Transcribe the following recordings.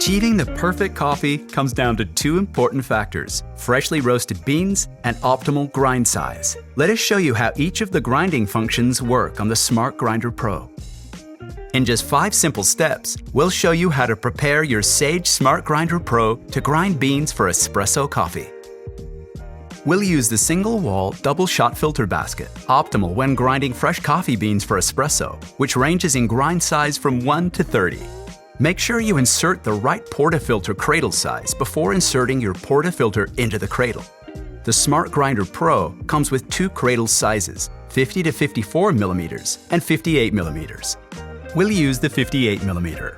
Achieving the perfect coffee comes down to two important factors: freshly roasted beans and optimal grind size. Let us show you how each of the grinding functions work on the Smart Grinder Pro. In just 5 simple steps, we'll show you how to prepare your Sage Smart Grinder Pro to grind beans for espresso coffee. We'll use the single-wall, double-shot filter basket, optimal when grinding fresh coffee beans for espresso, which ranges in grind size from 1 to 30. Make sure you insert the right porta-filter cradle size before inserting your porta-filter into the cradle. The Smart Grinder Pro comes with 2 cradle sizes, 50 to 54 millimeters and 58 millimeters. We'll use the 58 millimeter.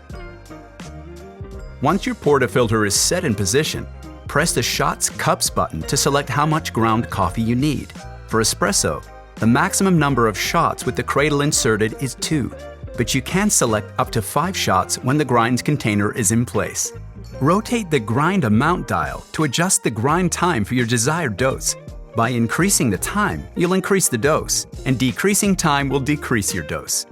Once your porta-filter is set in position, press the Shots Cups button to select how much ground coffee you need. For espresso, the maximum number of shots with the cradle inserted is 2. But you can select up to 5 shots when the grind container is in place. Rotate the grind amount dial to adjust the grind time for your desired dose. By increasing the time, you'll increase the dose, and decreasing time will decrease your dose.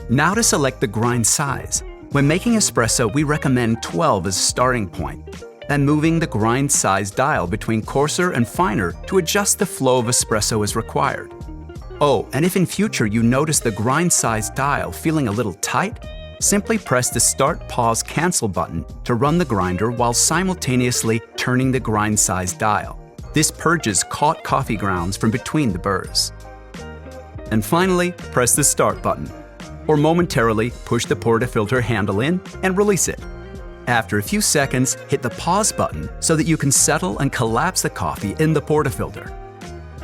Now to select the grind size. When making espresso, we recommend 12 as a starting point, then moving the grind size dial between coarser and finer to adjust the flow of espresso as required. Oh, and if in future you notice the grind size dial feeling a little tight, simply press the Start, Pause, Cancel button to run the grinder while simultaneously turning the grind size dial. This purges caught coffee grounds from between the burrs. And finally, press the Start button, or momentarily push the porta-filter handle in and release it. After a few seconds, hit the Pause button so that you can settle and collapse the coffee in the porta-filter.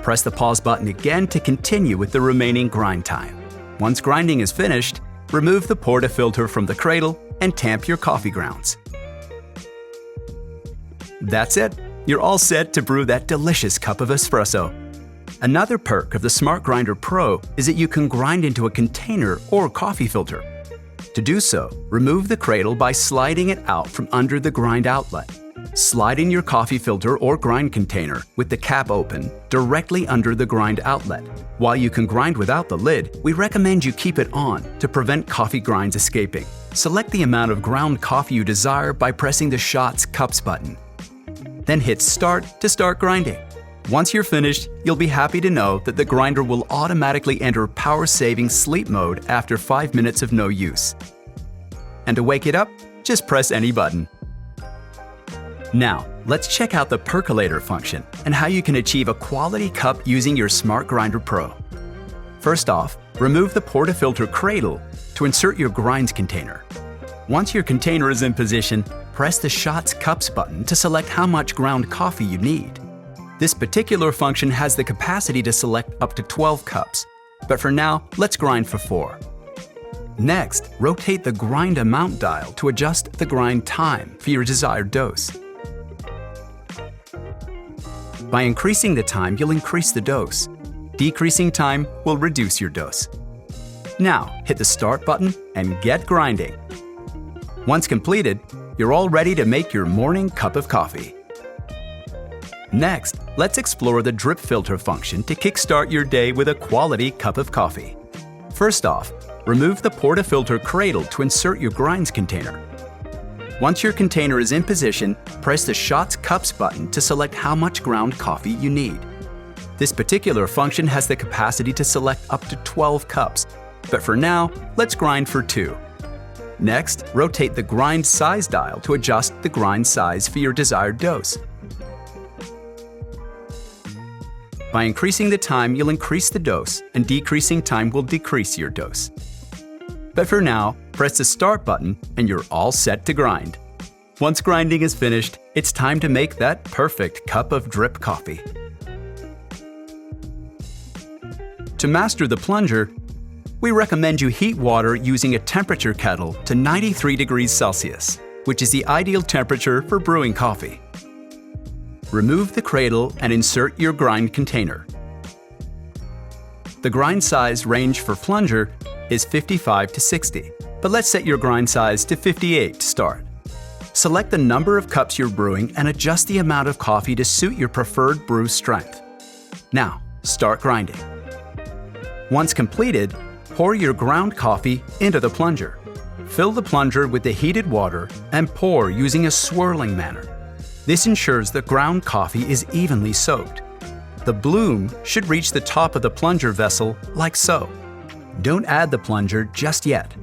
Press the Pause button again to continue with the remaining grind time. Once grinding is finished, remove the porta-filter from the cradle and tamp your coffee grounds. That's it. You're all set to brew that delicious cup of espresso. Another perk of the Smart Grinder Pro is that you can grind into a container or coffee filter. To do so, remove the cradle by sliding it out from under the grind outlet. Slide in your coffee filter or grind container with the cap open directly under the grind outlet. While you can grind without the lid, we recommend you keep it on to prevent coffee grinds escaping. Select the amount of ground coffee you desire by pressing the Shots Cups button. Then hit Start to start grinding. Once you're finished, you'll be happy to know that the grinder will automatically enter power-saving sleep mode after 5 minutes of no use. And to wake it up, just press any button. Now, let's check out the percolator function and how you can achieve a quality cup using your Smart Grinder Pro. First off, remove the porta-filter cradle to insert your grind container. Once your container is in position, press the Shots Cups button to select how much ground coffee you need. This particular function has the capacity to select up to 12 cups, but for now, let's grind for 4. Next, rotate the grind amount dial to adjust the grind time for your desired dose. By increasing the time, you'll increase the dose. Decreasing time will reduce your dose. Now, hit the Start button and get grinding. Once completed, you're all ready to make your morning cup of coffee. Next, let's explore the drip filter function to kickstart your day with a quality cup of coffee. First off, remove the porta-filter cradle to insert your grinds container. Once your container is in position, press the Shots Cups button to select how much ground coffee you need. This particular function has the capacity to select up to 12 cups, but for now, let's grind for 2. Next, rotate the grind size dial to adjust the grind size for your desired dose. By increasing the time, you'll increase the dose, and decreasing time will decrease your dose. But for now, press the Start button and you're all set to grind. Once grinding is finished, it's time to make that perfect cup of drip coffee. To master the plunger, we recommend you heat water using a temperature kettle to 93 degrees Celsius, which is the ideal temperature for brewing coffee. Remove the cradle and insert your grind container. The grind size range for plunger is 55 to 60, but let's set your grind size to 58 to start. Select the number of cups you're brewing and adjust the amount of coffee to suit your preferred brew strength. Now, start grinding. Once completed, pour your ground coffee into the plunger. Fill the plunger with the heated water and pour using a swirling manner. This ensures the ground coffee is evenly soaked. The bloom should reach the top of the plunger vessel like so. Don't add the plunger just yet.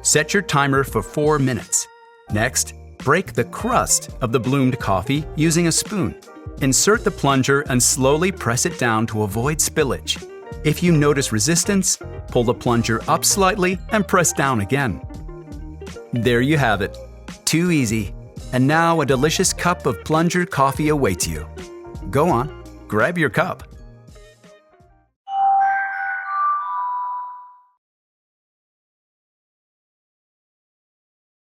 Set your timer for 4 minutes. Next, break the crust of the bloomed coffee using a spoon. Insert the plunger and slowly press it down to avoid spillage. If you notice resistance, pull the plunger up slightly and press down again. There you have it. Too easy. And now a delicious cup of plunger coffee awaits you. Go on, grab your cup.